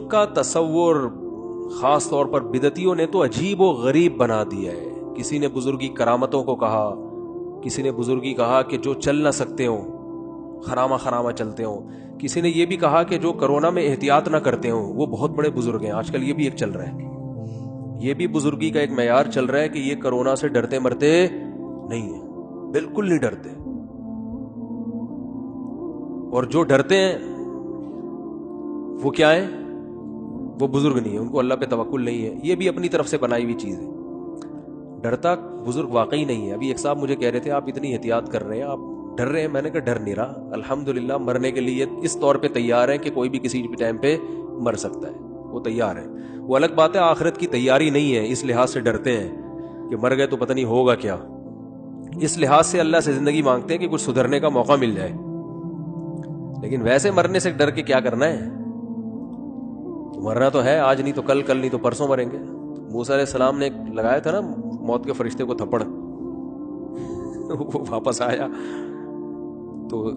بزرگ کا تصور خاص طور پر بدعتیوں نے تو عجیب و غریب بنا دیا ہے. کسی نے بزرگی کرامتوں کو کہا, کسی نے بزرگی کہا کہ جو چل نہ سکتے ہوں خرامہ خرامہ چلتے ہوں, کسی نے یہ بھی کہا کہ جو کرونا میں احتیاط نہ کرتے ہوں وہ بہت بڑے بزرگ ہیں. آج کل یہ بھی ایک چل رہا ہے, یہ بھی بزرگی کا ایک معیار چل رہا ہے کہ یہ کرونا سے ڈرتے مرتے نہیں ہیں, بالکل نہیں ڈرتے. اور جو ڈرتے ہیں وہ کیا ہیں؟ وہ بزرگ نہیں ہے, ان کو اللہ پہ توکل نہیں ہے. یہ بھی اپنی طرف سے بنائی ہوئی چیز ہے. ڈرتا بزرگ واقعی نہیں ہے. ابھی ایک صاحب مجھے کہہ رہے تھے آپ اتنی احتیاط کر رہے ہیں, آپ ڈر رہے ہیں. میں نے کہا ڈر نہیں رہا, الحمدللہ مرنے کے لیے اس طور پہ تیار ہیں کہ کوئی بھی کسی بھی ٹائم پہ مر سکتا ہے, وہ تیار ہے. وہ الگ بات ہے آخرت کی تیاری نہیں ہے, اس لحاظ سے ڈرتے ہیں کہ مر گئے تو پتہ نہیں ہوگا کیا. اس لحاظ سے اللہ سے زندگی مانگتے ہیں کہ کچھ سدھرنے کا موقع مل جائے. لیکن ویسے مرنے سے ڈر کے کیا کرنا ہے؟ مرنا تو ہے, آج نہیں تو کل, کل نہیں تو پرسوں مریں گے. موسیٰ علیہ السلام نے لگایا تھا نا موت کے فرشتے کو تھپڑ, وہ واپس آیا تو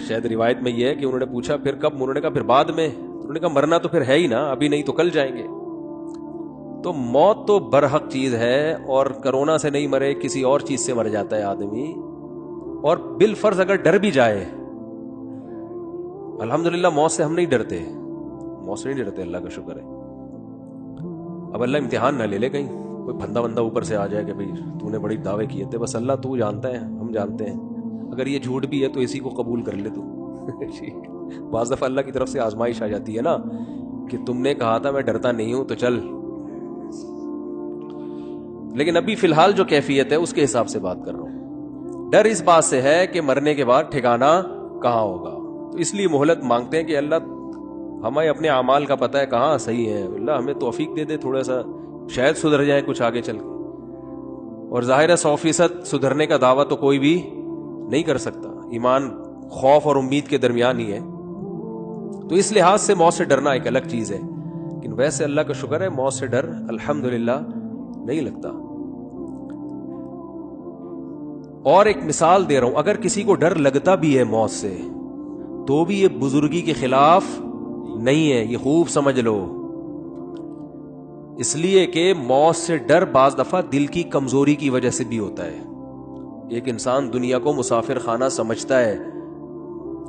شاید روایت میں یہ ہے کہ انہوں نے پوچھا پھر کب؟ انہوں نے کہا پھر بعد میں. انہوں نے کہا مرنا تو پھر ہے ہی نا, ابھی نہیں تو کل جائیں گے. تو موت تو برحق چیز ہے, اور کرونا سے نہیں مرے کسی اور چیز سے مر جاتا ہے آدمی. اور بالفرض اگر ڈر بھی جائے, الحمدللہ موت سے ہم نہیں ڈرتے, موت سے نہیں ڈرتے, اللہ کا شکر ہے. اب اللہ امتحان نہ لے لے کہیں کوئی بندہ بندہ اوپر سے آ جائے کہ بھئی تو نے بڑی دعوے کیے تھے. بس اللہ تو جانتا ہے, ہم جانتے ہیں. اگر یہ جھوٹ بھی ہے تو اسی کو قبول کر لے تو. بعض دفعہ اللہ کی طرف سے آزمائش آ جاتی ہے نا کہ تم نے کہا تھا میں ڈرتا نہیں ہوں تو چل. لیکن ابھی فی الحال جو کیفیت ہے اس کے حساب سے بات کر رہا ہوں. ڈر اس بات سے ہے کہ مرنے کے بعد ٹھکانہ کہاں ہوگا, تو اس لیے مہلت مانگتے ہیں کہ اللہ ہمیں اپنے اعمال کا پتہ ہے کہاں صحیح ہے, اللہ ہمیں توفیق دے دے تھوڑا سا, شاید سدھر جائے کچھ آگے چل کے. اور ظاہر ہے 100% سدھرنے کا دعویٰ تو کوئی بھی نہیں کر سکتا, ایمان خوف اور امید کے درمیان ہی ہے. تو اس لحاظ سے موت سے ڈرنا ایک الگ چیز ہے, لیکن ویسے اللہ کا شکر ہے موت سے ڈر الحمدللہ نہیں لگتا. اور ایک مثال دے رہا ہوں, اگر کسی کو ڈر لگتا بھی ہے موت سے تو بھی یہ بزرگی کے خلاف نہیں ہے, یہ خوب سمجھ لو. اس لیے کہ موت سے ڈر بعض دفعہ دل کی کمزوری کی وجہ سے بھی ہوتا ہے. ایک انسان دنیا کو مسافر خانہ سمجھتا ہے,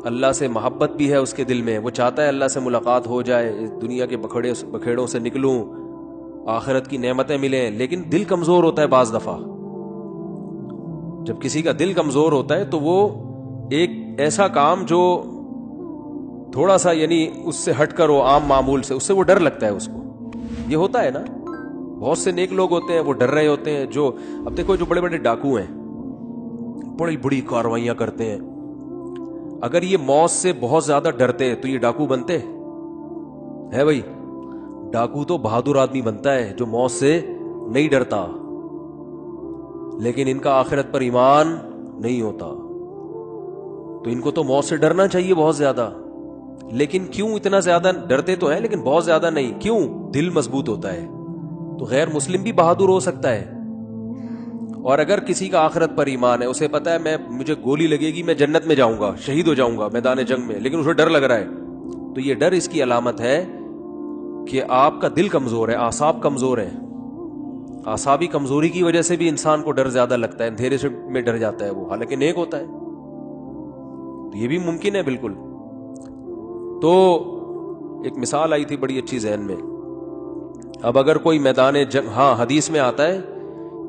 اللہ سے محبت بھی ہے اس کے دل میں, وہ چاہتا ہے اللہ سے ملاقات ہو جائے, دنیا کے بکھیڑوں سے نکلوں, آخرت کی نعمتیں ملیں, لیکن دل کمزور ہوتا ہے بعض دفعہ. جب کسی کا دل کمزور ہوتا ہے تو وہ ایک ایسا کام جو تھوڑا سا یعنی اس سے ہٹ کر ہو, عام معمول سے, اس سے وہ ڈر لگتا ہے اس کو. یہ ہوتا ہے نا, بہت سے نیک لوگ ہوتے ہیں وہ ڈر رہے ہوتے ہیں. جو اب دیکھو جو بڑے بڑے ڈاکو ہیں بڑی بڑی کارروائیاں کرتے ہیں, اگر یہ موت سے بہت زیادہ ڈرتے تو یہ ڈاکو بنتے ہے؟ بھائی ڈاکو تو بہادر آدمی بنتا ہے جو موت سے نہیں ڈرتا, لیکن ان کا آخرت پر ایمان نہیں ہوتا. تو ان کو تو موت سے ڈرنا چاہیے بہت زیادہ, لیکن کیوں اتنا زیادہ ڈرتے تو ہیں لیکن بہت زیادہ نہیں. کیوں؟ دل مضبوط ہوتا ہے. تو غیر مسلم بھی بہادر ہو سکتا ہے, اور اگر کسی کا آخرت پر ایمان ہے, اسے پتا ہے مجھے گولی لگے گی میں جنت میں جاؤں گا, شہید ہو جاؤں گا میدان جنگ میں, لیکن اسے ڈر لگ رہا ہے, تو یہ ڈر اس کی علامت ہے کہ آپ کا دل کمزور ہے, اعصاب کمزور ہیں. اعصابی کمزوری کی وجہ سے بھی انسان کو ڈر زیادہ لگتا ہے, اندھیرے سے میں ڈر جاتا ہے وہ, حالانکہ نیک ہوتا ہے. تو یہ بھی ممکن ہے بالکل. تو ایک مثال آئی تھی بڑی اچھی ذہن میں. اب اگر کوئی میدان جنگ, ہاں حدیث میں آتا ہے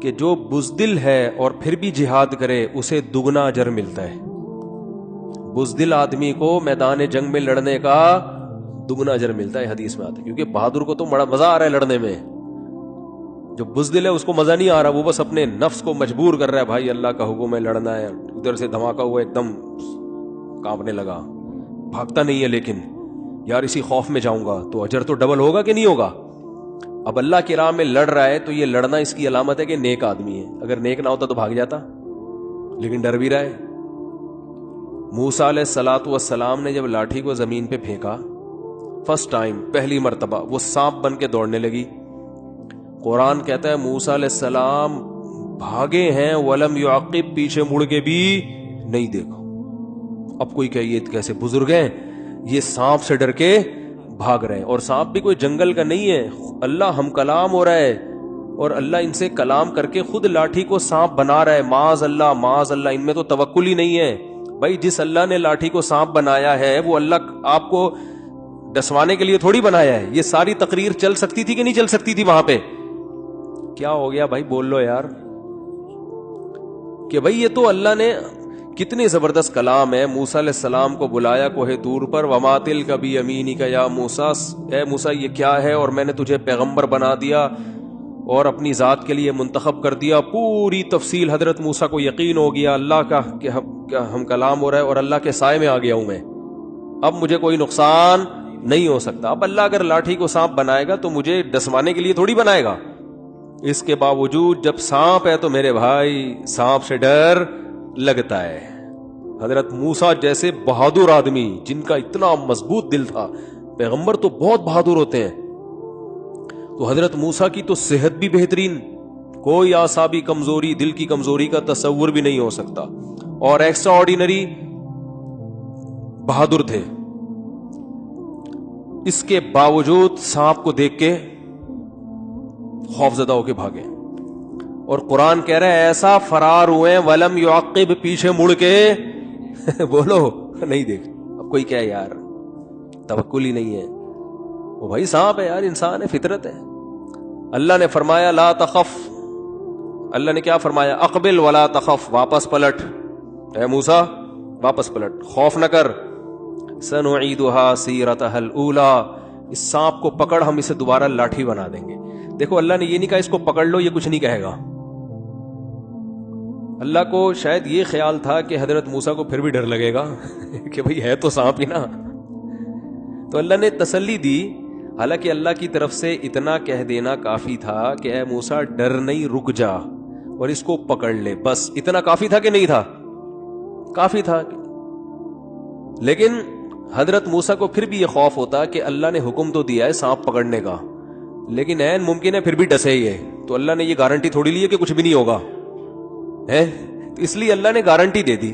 کہ جو بزدل ہے اور پھر بھی جہاد کرے اسے دگنا اجر ملتا ہے. بزدل آدمی کو میدان جنگ میں لڑنے کا دگنا اجر ملتا ہے, حدیث میں آتا ہے. کیونکہ بہادر کو تو بڑا مزہ آ رہا ہے لڑنے میں, جو بزدل ہے اس کو مزہ نہیں آ رہا, وہ بس اپنے نفس کو مجبور کر رہا ہے, بھائی اللہ کا حکم ہے لڑنا ہے. ادھر سے دھماکہ ہوا, ایک دم کانپنے لگا, بھاگتا نہیں ہے, لیکن یار اسی خوف میں جاؤں گا تو اجر تو ڈبل ہوگا کہ نہیں ہوگا. اب اللہ کی راہ میں لڑ رہا ہے تو یہ لڑنا اس کی علامت ہے کہ نیک آدمی ہے. اگر نیک نہ ہوتا تو بھاگ جاتا, لیکن ڈر بھی رہا ہے. موسیٰ علیہ الصلوۃ والسلام نے جب لاٹھی کو زمین پہ پھینکا فرسٹ ٹائم, پہلی مرتبہ, وہ سانپ بن کے دوڑنے لگی. قرآن کہتا ہے موسیٰ علیہ السلام بھاگے ہیں, ولم یعقب, پیچھے مڑ کے بھی نہیں دیکھو. اب کوئی کہ یہ کیسے بزرگ ہیں, یہ سانپ سے ڈر کے بھاگ رہے ہیں. اور سانپ بھی کوئی جنگل کا نہیں ہے, اللہ ہم کلام ہو رہا ہے اور اللہ ان سے کلام کر کے خود لاٹھی کو سانپ بنا رہا ہے. معاذ اللہ معاذ اللہ, ان میں تو توکل ہی نہیں ہے بھائی. جس اللہ نے لاٹھی کو سانپ بنایا ہے وہ اللہ آپ کو ڈسوانے کے لیے تھوڑی بنایا ہے. یہ ساری تقریر چل سکتی تھی کہ نہیں چل سکتی تھی وہاں پہ؟ کیا ہو گیا بھائی, بول لو یار. کہ بھئی یہ تو اللہ نے کتنی زبردست کلام ہے. موسیٰ علیہ السلام کو بلایا کوہ طور پر, وما تلک بیمینک یا موسیٰ, اے موسیٰ یہ کیا ہے, اور میں نے تجھے پیغمبر بنا دیا اور اپنی ذات کے لیے منتخب کر دیا. پوری تفصیل حضرت موسیٰ کو یقین ہو گیا اللہ کا کہ ہم کلام ہو رہا ہے اور اللہ کے سائے میں آ گیا ہوں میں, اب مجھے کوئی نقصان نہیں ہو سکتا. اب اللہ اگر لاٹھی کو سانپ بنائے گا تو مجھے ڈسوانے کے لیے تھوڑی بنائے گا. اس کے باوجود جب سانپ ہے تو میرے بھائی سانپ سے ڈر لگتا ہے. حضرت موسیٰ جیسے بہادر آدمی جن کا اتنا مضبوط دل تھا, پیغمبر تو بہت بہادر ہوتے ہیں, تو حضرت موسیٰ کی تو صحت بھی بہترین, کوئی اعصابی کمزوری, دل کی کمزوری کا تصور بھی نہیں ہو سکتا, اور ایکسٹرا آرڈینری بہادر تھے. اس کے باوجود سانپ کو دیکھ کے خوفزدہ ہو کے بھاگے. اور قرآن کہہ رہا ہے ایسا فرار ہوئے ولم یعقب, پیچھے مڑ کے بولو نہیں دیکھ. اب کوئی کیا یار, توکل ہی نہیں ہے. وہ بھائی سانپ ہے یار, انسان ہے, فطرت ہے. اللہ نے فرمایا لا تخف, اللہ نے کیا فرمایا, اقبل ولا تخف, واپس پلٹ, اے موسیٰ واپس پلٹ, خوف نہ کر. سنعیدها سیرتها الاولی, اس سانپ کو پکڑ, ہم اسے دوبارہ لاٹھی بنا دیں گے. دیکھو اللہ نے یہ نہیں کہا اس کو پکڑ لو, یہ کچھ نہیں کہے گا. اللہ کو شاید یہ خیال تھا کہ حضرت موسیٰ کو پھر بھی ڈر لگے گا کہ بھئی ہے تو سانپ ہی نا, تو اللہ نے تسلی دی. حالانکہ اللہ کی طرف سے اتنا کہہ دینا کافی تھا کہ اے موسیٰ ڈر نہیں, رک جا اور اس کو پکڑ لے, بس اتنا کافی تھا کہ نہیں تھا؟ کافی تھا. لیکن حضرت موسیٰ کو پھر بھی یہ خوف ہوتا کہ اللہ نے حکم تو دیا ہے سانپ پکڑنے کا, لیکن عین ممکن ہے پھر بھی ڈسے ہی ہے, تو اللہ نے یہ گارنٹی تھوڑی لی ہے کہ کچھ بھی نہیں ہوگا ہے, تو اس لیے اللہ نے گارنٹی دے دی.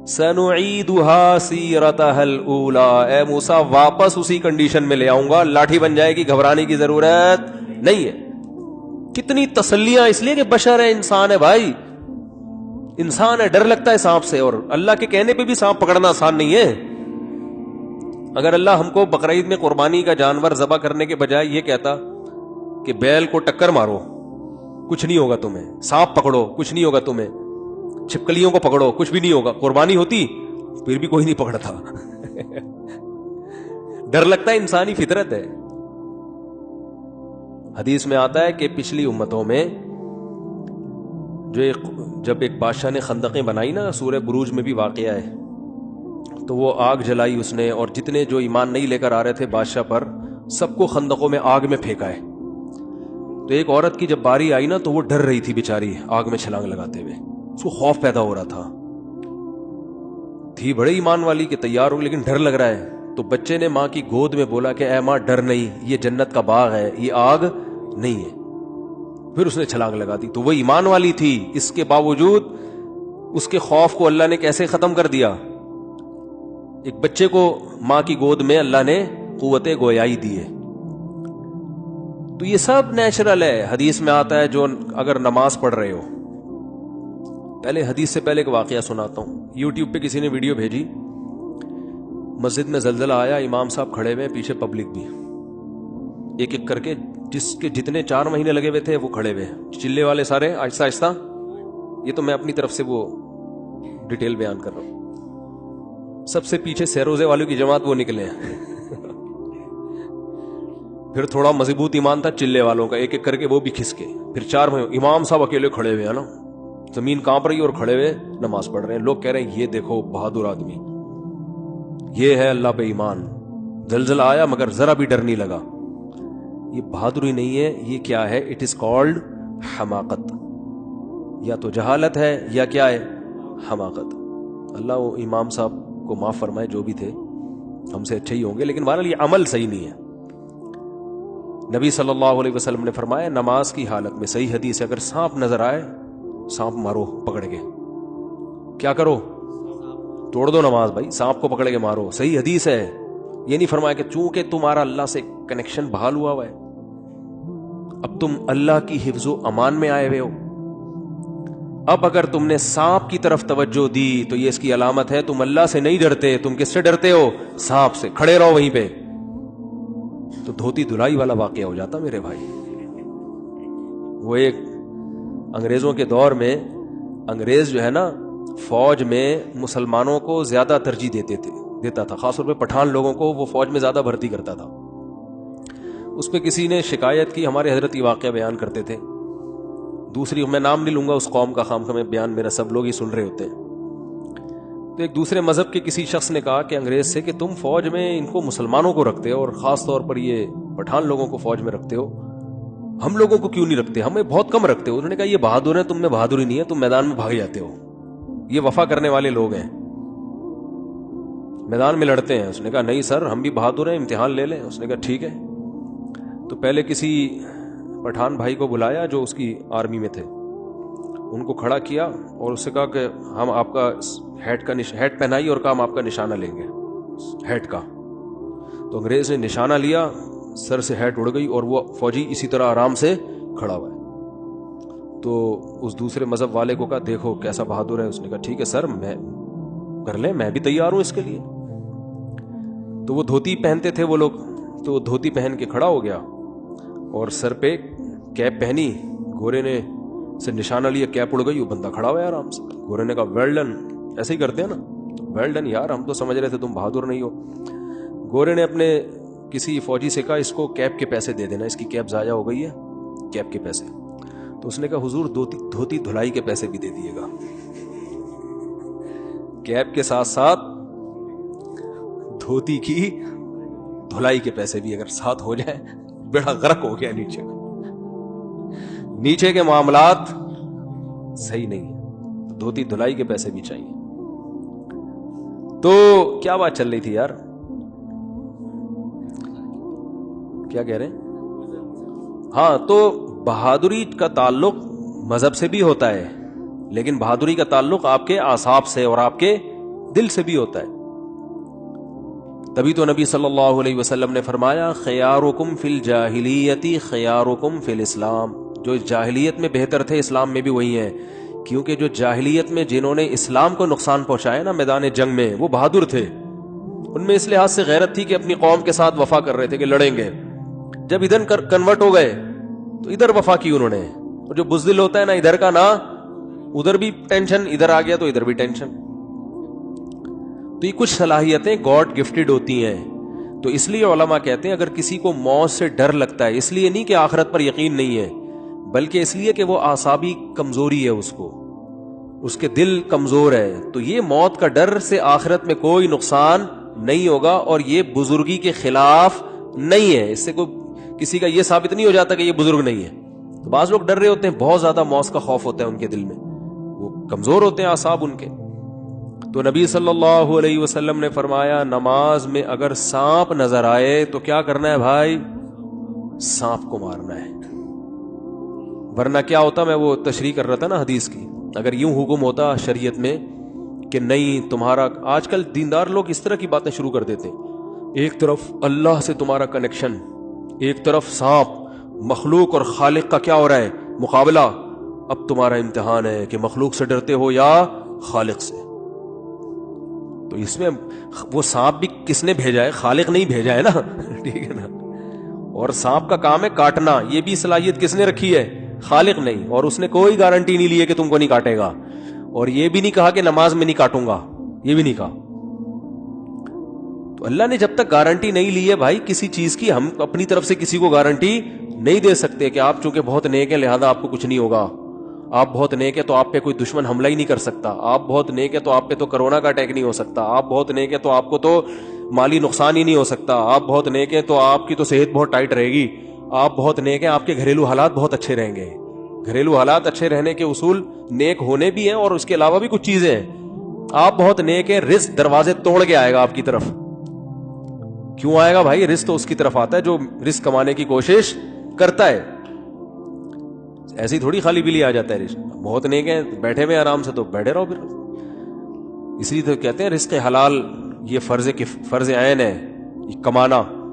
سنعیدها سیرتها الاولی, اے موسیٰ واپس اسی کنڈیشن میں لے آؤں گا, لاٹھی بن جائے گی, گھبرانے کی ضرورت نہیں ہے. کتنی تسلیاں, اس لیے کہ بشر ہے, انسان ہے بھائی, انسان ہے, ڈر لگتا ہے سانپ سے, اور اللہ کے کہنے پہ بھی سانپ پکڑنا آسان نہیں ہے. اگر اللہ ہم کو بقرعید میں قربانی کا جانور ذبح کرنے کے بجائے یہ کہتا کہ بیل کو ٹکر مارو کچھ نہیں ہوگا تمہیں, سانپ پکڑو کچھ نہیں ہوگا تمہیں, چھپکلیوں کو پکڑو کچھ بھی نہیں ہوگا, قربانی ہوتی پھر بھی کوئی نہیں پکڑتا. ڈر لگتا ہے, انسانی فطرت ہے. حدیث میں آتا ہے کہ پچھلی امتوں میں جب ایک بادشاہ نے خندقیں بنائی نا, سورہ بروج میں بھی واقعہ ہے, تو وہ آگ جلائی اس نے, اور جتنے جو ایمان نہیں لے کر آ رہے تھے بادشاہ پر, سب کو خندقوں میں آگ میں پھینکا ہے. تو ایک عورت کی جب باری آئی نا تو وہ ڈر رہی تھی بیچاری, آگ میں چھلانگ لگاتے ہوئے, اس کو خوف پیدا ہو رہا تھا. تھی بڑے ایمان والی کہ تیار ہو, لیکن ڈر لگ رہا ہے. تو بچے نے ماں کی گود میں بولا کہ اے ماں ڈر نہیں, یہ جنت کا باغ ہے, یہ آگ نہیں ہے. پھر اس نے چھلانگ لگا دی. تو وہ ایمان والی تھی, اس کے باوجود اس کے خوف کو اللہ نے کیسے ختم کر دیا. ایک بچے کو ماں کی گود میں اللہ نے قوت گویائی دی ہے. تو یہ سب نیچرل ہے. حدیث میں آتا ہے جو اگر نماز پڑھ رہے ہو, پہلے حدیث سے پہلے ایک واقعہ سناتا ہوں. یوٹیوب پہ کسی نے ویڈیو بھیجی, مسجد میں زلزلہ آیا, امام صاحب کھڑے ہوئے, پیچھے پبلک بھی, ایک ایک کر کے جس کے جتنے 4 مہینے لگے ہوئے تھے وہ کھڑے ہوئے, چلے والے سارے آہستہ آہستہ. یہ تو میں اپنی طرف سے وہ ڈیٹیل بیان کر رہا ہوں. سب سے پیچھے سیروزے والوں کی جماعت وہ نکلے ہیں. پھر تھوڑا مضبوط ایمان تھا چلے والوں کا, ایک ایک کر کے وہ بھی کھسکے. پھر 4 مہینے امام صاحب اکیلے کھڑے ہوئے ہیں نا, زمین کانپ رہی اور کھڑے ہوئے نماز پڑھ رہے ہیں. لوگ کہہ رہے ہیں یہ دیکھو بہادر آدمی, یہ ہے اللہ پہ ایمان, زلزلہ آیا مگر ذرا بھی ڈر نہیں لگا. یہ بہادری نہیں ہے, یہ کیا ہے, اٹ از کالڈ حماقت. یا تو جہالت ہے یا کیا ہے, حماقت. اللہ وہ امام صاحب کو معاف فرمائے, جو بھی تھے ہم سے اچھے ہی ہوں گے, لیکن بہرحال یہ عمل صحیح نہیں ہے. نبی صلی اللہ علیہ وسلم نے فرمایا نماز کی حالت میں, صحیح حدیث ہے, اگر سانپ نظر آئے سانپ مارو پکڑ کے. کیا کرو, توڑ دو نماز بھائی, سانپ کو پکڑ کے مارو, صحیح حدیث ہے. یہ نہیں فرمایا کہ چونکہ تمہارا اللہ سے کنیکشن بحال ہوا ہے اب تم اللہ کی حفظ و امان میں آئے ہوئے ہو. اب اگر تم نے سانپ کی طرف توجہ دی تو یہ اس کی علامت ہے تم اللہ سے نہیں ڈرتے. تم کس سے ڈرتے ہو؟ سانپ سے. کھڑے رہو وہیں پہ. تو دھوتی دھلائی والا واقعہ ہو جاتا میرے بھائی. وہ ایک انگریزوں کے دور میں انگریز جو ہے نا فوج میں مسلمانوں کو زیادہ ترجیح دیتا تھا، خاص طور پہ پٹھان لوگوں کو وہ فوج میں زیادہ بھرتی کرتا تھا. اس پہ کسی نے شکایت کی، ہمارے حضرت یہ واقعہ بیان کرتے تھے. دوسری میں نام نہیں لوں گا اس قوم کا، خام میں بیان میرا سب لوگ ہی سن رہے ہوتے ہیں. تو ایک دوسرے مذہب کے کسی شخص نے کہا کہ انگریز سے کہ تم فوج میں ان کو مسلمانوں کو رکھتے ہو اور خاص طور پر یہ پٹھان لوگوں کو فوج میں رکھتے ہو، ہم لوگوں کو کیوں نہیں رکھتے؟ ہمیں بہت کم رکھتے ہو. انہوں نے کہا یہ بہادر ہیں، تم میں بہادری نہیں ہے، تم میدان میں بھاگ جاتے ہو. یہ وفا کرنے والے لوگ ہیں، میدان میں لڑتے ہیں. اس نے کہا نہیں سر ہم بھی بہادر ہیں، امتحان لے لیں. اس نے کہا ٹھیک ہے. تو پہلے کسی پٹھان بھائی کو بلایا جو اس کی آرمی میں تھے، ان کو کھڑا کیا اور اس سے کہا کہ ہم آپ کا ہیٹ پہنائی اور کہا ہم آپ کا نشانہ لیں گے ہیٹ کا. تو انگریز نے نشانہ لیا، سر سے ہیٹ اڑ گئی اور وہ فوجی اسی طرح آرام سے کھڑا ہوا ہے. تو اس دوسرے مذہب والے کو کہا دیکھو کیسا بہادر ہے. اس نے کہا ٹھیک ہے سر میں کر لیں، میں بھی تیار ہوں اس کے لیے. تو وہ دھوتی پہنتے تھے وہ لوگ، تو وہ دھوتی پہن کے کھڑا ہو گیا اور سر پہ کیپ پہنی. گورے نے سے نشانہ لیا، کیپ اڑ گئی، وہ بندہ کھڑا ہوا ہے آرام سے. گورے نے کہا ویل ڈن. ایسے ہی کرتے ہیں نا، ویل ڈن یار، ہم تو سمجھ رہے تھے تم بہادر نہیں ہو. گورے نے اپنے کسی فوجی سے کہا اس کو کیپ کے پیسے دے دینا، اس کی کیپ ضائع ہو گئی ہے، کیپ کے پیسے. تو اس نے کہا حضور دھوتی دھلائی کے پیسے بھی دے دیے گا. کیپ کے ساتھ ساتھ دھوتی کی دھلائی کے پیسے بھی اگر ساتھ ہو جائیں بیڑا غرق ہو گیا. نیچے کے معاملات صحیح نہیں ہے، دھوتی دھلائی کے پیسے بھی چاہیے. تو کیا بات چل رہی تھی یار، کیا کہہ رہے ہیں؟ ہاں، تو بہادری کا تعلق مذہب سے بھی ہوتا ہے، لیکن بہادری کا تعلق آپ کے اعصاب سے اور آپ کے دل سے بھی ہوتا ہے. تبھی تو نبی صلی اللہ علیہ وسلم نے فرمایا خیارکم فی الجاہلیت خیارکم فی الاسلام. جو جاہلیت میں بہتر تھے اسلام میں بھی وہی ہیں، کیونکہ جو جاہلیت میں جنہوں نے اسلام کو نقصان پہنچایا نا میدان جنگ میں، وہ بہادر تھے. ان میں اس لحاظ سے غیرت تھی کہ اپنی قوم کے ساتھ وفا کر رہے تھے کہ لڑیں گے. جب ادھر کنورٹ ہو گئے تو ادھر وفا کی انہوں نے. اور جو بزدل ہوتا ہے نا ادھر کا نہ ادھر بھی ٹینشن، ادھر آ گیا تو ادھر بھی ٹینشن. تو یہ کچھ صلاحیتیں گاڈ گفٹڈ ہوتی ہیں. تو اس لیے علماء کہتے ہیں اگر کسی کو موت سے ڈر لگتا ہے، اس لیے نہیں کہ آخرت پر یقین نہیں ہے، بلکہ اس لیے کہ وہ اعصابی کمزوری ہے، اس کے دل کمزور ہے، تو یہ موت کا ڈر سے آخرت میں کوئی نقصان نہیں ہوگا اور یہ بزرگی کے خلاف نہیں ہے. اس سے کوئی کسی کا یہ ثابت نہیں ہو جاتا کہ یہ بزرگ نہیں ہے. تو بعض لوگ ڈر رہے ہوتے ہیں، بہت زیادہ موت کا خوف ہوتا ہے ان کے دل میں، وہ کمزور ہوتے ہیں اعصاب ان کے. تو نبی صلی اللہ علیہ وسلم نے فرمایا نماز میں اگر سانپ نظر آئے تو کیا کرنا ہے بھائی؟ سانپ کو مارنا ہے. ورنہ کیا ہوتا، میں وہ تشریح کر رہا تھا نا حدیث کی، اگر یوں حکم ہوتا شریعت میں کہ نہیں تمہارا، آج کل دیندار لوگ اس طرح کی باتیں شروع کر دیتے ہیں، ایک طرف اللہ سے تمہارا کنیکشن، ایک طرف سانپ، مخلوق اور خالق کا کیا ہو رہا ہے؟ مقابلہ. اب تمہارا امتحان ہے کہ مخلوق سے ڈرتے ہو یا خالق سے. تو اس میں وہ سانپ بھی کس نے بھیجا ہے؟ خالق نہیں بھیجا ہے نا ٹھیک ہے نا. اور سانپ کا کام ہے کاٹنا، یہ بھی صلاحیت کس نے رکھی ہے؟ خالق نہیں. اور اس نے کوئی گارنٹی نہیں لی ہے کہ تم کو نہیں کاٹے گا، اور یہ بھی نہیں کہا کہ نماز میں نہیں کاٹوں گا، یہ بھی نہیں کہا. تو اللہ نے جب تک گارنٹی نہیں لی ہے بھائی کسی چیز کی، ہم اپنی طرف سے کسی کو گارنٹی نہیں دے سکتے کہ آپ چونکہ بہت نیک ہیں لہذا آپ کو کچھ نہیں ہوگا. آپ بہت نیک ہے تو آپ پہ کوئی دشمن حملہ ہی نہیں کر سکتا. آپ بہت نیک ہے تو آپ پہ تو کرونا کا اٹیک نہیں ہو سکتا. آپ بہت نیک ہے تو آپ کو تو مالی نقصان ہی نہیں ہو سکتا. آپ بہت نیک ہے تو آپ کی تو صحت بہت ٹائٹ رہے گی. آپ بہت نیک ہیں، آپ کے گھریلو حالات بہت اچھے رہیں گے. گھریلو حالات اچھے رہنے کے اصول نیک ہونے بھی ہیں اور اس کے علاوہ بھی کچھ چیزیں ہیں. آپ بہت نیک ہیں، رزق دروازے توڑ کے آئے گا آپ کی طرف. کیوں آئے گا بھائی؟ رزق تو اس کی طرف آتا ہے جو رزق کمانے کی کوشش کرتا ہے. ایسی تھوڑی خالی بلی آ جاتا ہے رزق. بہت نیک ہیں، بیٹھے ہوئے آرام سے تو بیٹھے رہو پھر. اس لیے تو کہتے ہیں رزق حلال یہ فرض عین ہے کمانا